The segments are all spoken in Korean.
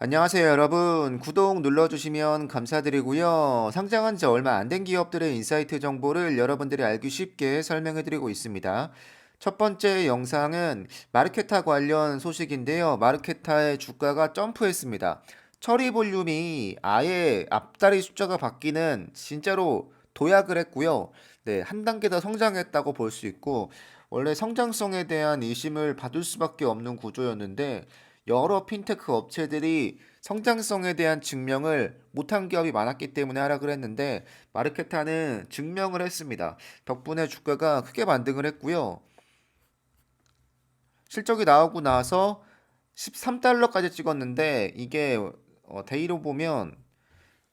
안녕하세요, 여러분. 구독 눌러주시면 감사드리고요. 상장한 지 얼마 안 된 기업들의 인사이트 정보를 여러분들이 알기 쉽게 설명해드리고 있습니다. 첫 번째 영상은 마르케타 관련 소식인데요. 마르케타의 주가가 점프했습니다. 처리 볼륨이 아예 앞다리 숫자가 바뀌는 진짜로 도약을 했고요. 네, 한 단계 더 성장했다고 볼 수 있고, 원래 성장성에 대한 의심을 받을 수밖에 없는 구조였는데, 여러 핀테크 업체들이 성장성에 대한 증명을 못한 기업이 많았기 때문에 하락을 했는데 마르케타는 증명을 했습니다. 덕분에 주가가 크게 반등을 했고요. 실적이 나오고 나서 13달러까지 찍었는데 이게 데이로 보면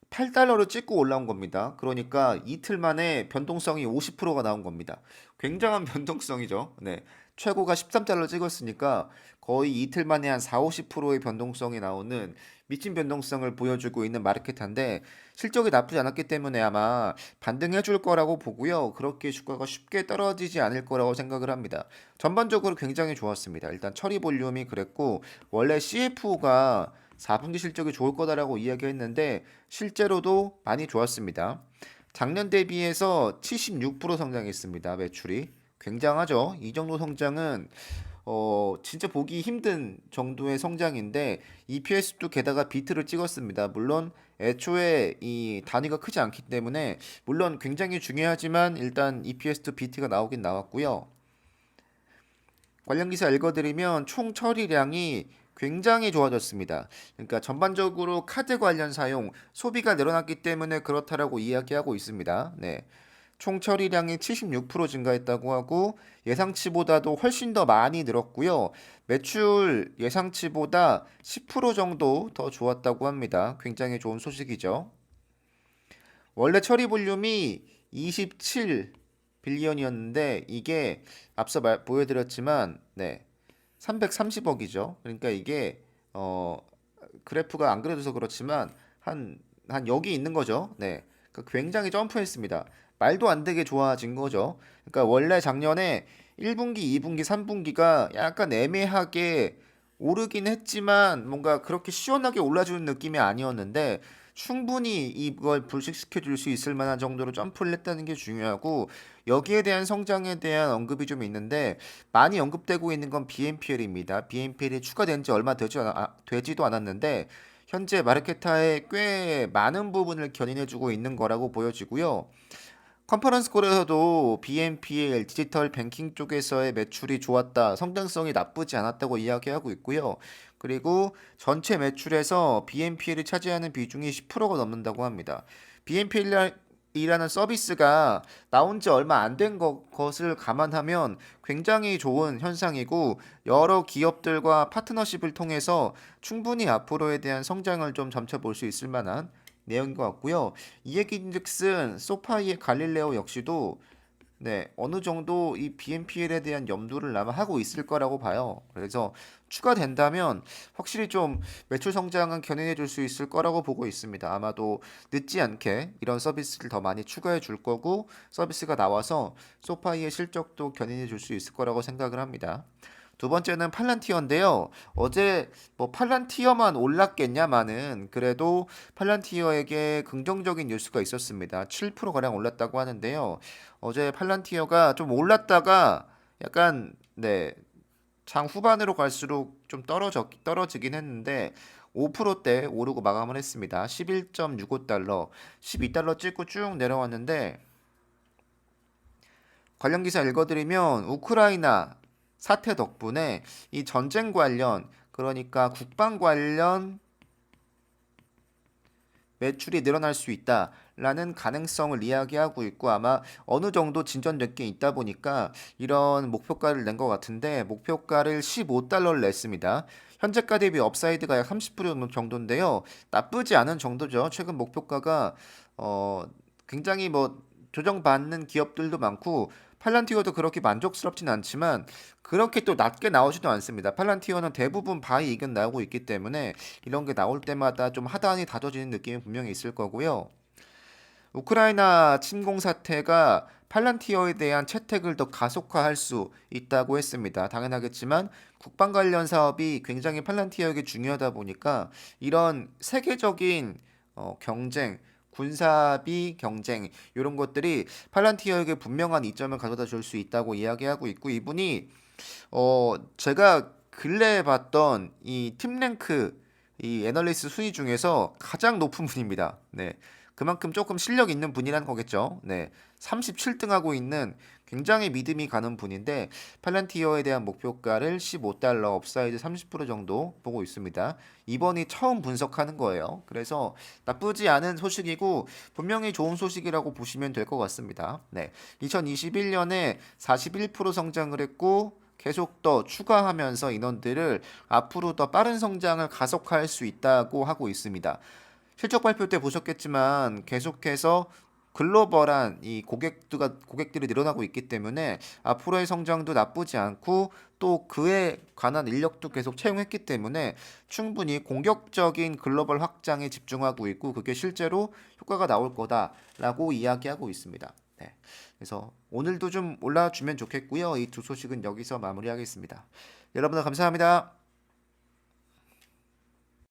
8달러를 찍고 올라온 겁니다. 그러니까 이틀 만에 변동성이 50%가 나온 겁니다. 굉장한 변동성이죠. 네. 최고가 13달러 찍었으니까 거의 이틀 만에 한 4, 50%의 변동성이 나오는 미친 변동성을 보여주고 있는 마르케타인데 실적이 나쁘지 않았기 때문에 아마 반등해 줄 거라고 보고요. 그렇게 주가가 쉽게 떨어지지 않을 거라고 생각을 합니다. 전반적으로 굉장히 좋았습니다. 일단 처리 볼륨이 그랬고 원래 CFO가 4분기 실적이 좋을 거다라고 이야기했는데 실제로도 많이 좋았습니다. 작년 대비해서 76% 성장했습니다. 매출이. 굉장하죠. 이 정도 성장은 진짜 보기 힘든 정도의 성장인데 EPS도 게다가 비트를 찍었습니다. 물론 애초에 이 단위가 크지 않기 때문에 물론 굉장히 중요하지만 일단 EPS도 비트가 나오긴 나왔고요. 관련 기사 읽어드리면 총 처리량이 굉장히 좋아졌습니다. 그러니까 전반적으로 카드 관련 사용, 소비가 늘어났기 때문에 그렇다라고 이야기하고 있습니다. 네. 총 처리량이 76% 증가했다고 하고 예상치보다도 훨씬 더 많이 늘었고요. 매출 예상치보다 10% 정도 더 좋았다고 합니다. 굉장히 좋은 소식이죠. 원래 처리 볼륨이 27 빌리언이었는데 이게 앞서 보여드렸지만 네 330억이죠. 그러니까 이게 그래프가 안 그려져서 그렇지만 한 여기 있는 거죠. 네, 그러니까 굉장히 점프했습니다. 말도 안 되게 좋아진 거죠. 그러니까 원래 작년에 1분기, 2분기, 3분기가 약간 애매하게 오르긴 했지만 뭔가 그렇게 시원하게 올라주는 느낌이 아니었는데 충분히 이걸 불식시켜 줄 수 있을 만한 정도로 점프를 했다는 게 중요하고 여기에 대한 성장에 대한 언급이 좀 있는데 많이 언급되고 있는 건 BNPL입니다. BNPL이 추가된 지 얼마 되지도 않았는데 현재 마르케타의 꽤 많은 부분을 견인해주고 있는 거라고 보여지고요. 컨퍼런스 콜에서도 BNPL 디지털 뱅킹 쪽에서의 매출이 좋았다, 성장성이 나쁘지 않았다고 이야기하고 있고요. 그리고 전체 매출에서 BNPL이 차지하는 비중이 10%가 넘는다고 합니다. BNPL이라는 서비스가 나온 지 얼마 안 된 것을 감안하면 굉장히 좋은 현상이고 여러 기업들과 파트너십을 통해서 충분히 앞으로에 대한 성장을 좀 점쳐 볼 수 있을 만한 내용인 것 같고요. 이 얘기인즉슨 소파이의 갈릴레오 역시도 네, 어느 정도 이 BNPL에 대한 염두를 아마 하고 있을 거라고 봐요. 그래서 추가된다면 확실히 좀 매출 성장은 견인해 줄 수 있을 거라고 보고 있습니다. 아마도 늦지 않게 이런 서비스를 더 많이 추가해 줄 거고 서비스가 나와서 소파이의 실적도 견인해 줄 수 있을 거라고 생각을 합니다. 두 번째는 팔란티어인데요. 어제 뭐 팔란티어만 올랐겠냐마는 그래도 팔란티어에게 긍정적인 뉴스가 있었습니다. 7%가량 올랐다고 하는데요. 어제 팔란티어가 좀 올랐다가 약간 네, 장 후반으로 갈수록 좀 떨어지긴 했는데 5%대 오르고 마감을 했습니다. 11.65달러, 12달러 찍고 쭉 내려왔는데 관련 기사 읽어드리면 우크라이나 사태 덕분에 이 전쟁 관련 그러니까 국방 관련 매출이 늘어날 수 있다라는 가능성을 이야기하고 있고 아마 어느 정도 진전된 게 있다 보니까 이런 목표가를 낸 것 같은데 목표가를 15달러를 냈습니다. 현재가 대비 업사이드가 약 30% 정도인데요. 나쁘지 않은 정도죠. 최근 목표가가 굉장히 뭐 조정받는 기업들도 많고 팔란티어도 그렇게 만족스럽진 않지만 그렇게 또 낮게 나오지도 않습니다. 팔란티어는 대부분 바이 의견 나오고 있기 때문에 이런 게 나올 때마다 좀 하단이 다져지는 느낌이 분명히 있을 거고요. 우크라이나 침공 사태가 팔란티어에 대한 채택을 더 가속화할 수 있다고 했습니다. 당연하겠지만 국방 관련 사업이 굉장히 팔란티어에게 중요하다 보니까 이런 세계적인 경쟁, 군사비 경쟁 이런 것들이 팔란티어에게 분명한 이점을 가져다 줄 수 있다고 이야기하고 있고 이분이 제가 근래에 봤던 이 팀랭크 이 애널리스트 순위 중에서 가장 높은 분입니다. 네. 그만큼 조금 실력 있는 분이라는 거겠죠. 네. 37등 하고 있는 굉장히 믿음이 가는 분인데 팔란티어에 대한 목표가를 15달러 업사이드 30% 정도 보고 있습니다. 이번이 처음 분석하는 거예요. 그래서 나쁘지 않은 소식이고 분명히 좋은 소식이라고 보시면 될 것 같습니다. 네. 2021년에 41% 성장을 했고 계속 더 추가하면서 인원들을 앞으로 더 빠른 성장을 가속화할 수 있다고 하고 있습니다. 실적 발표 때 보셨겠지만 계속해서 글로벌한 이 고객들이 늘어나고 있기 때문에 앞으로의 성장도 나쁘지 않고 또 그에 관한 인력도 계속 채용했기 때문에 충분히 공격적인 글로벌 확장에 집중하고 있고 그게 실제로 효과가 나올 거다라고 이야기하고 있습니다. 네. 그래서 오늘도 좀 올라주면 좋겠고요. 이 두 소식은 여기서 마무리하겠습니다. 여러분들 감사합니다.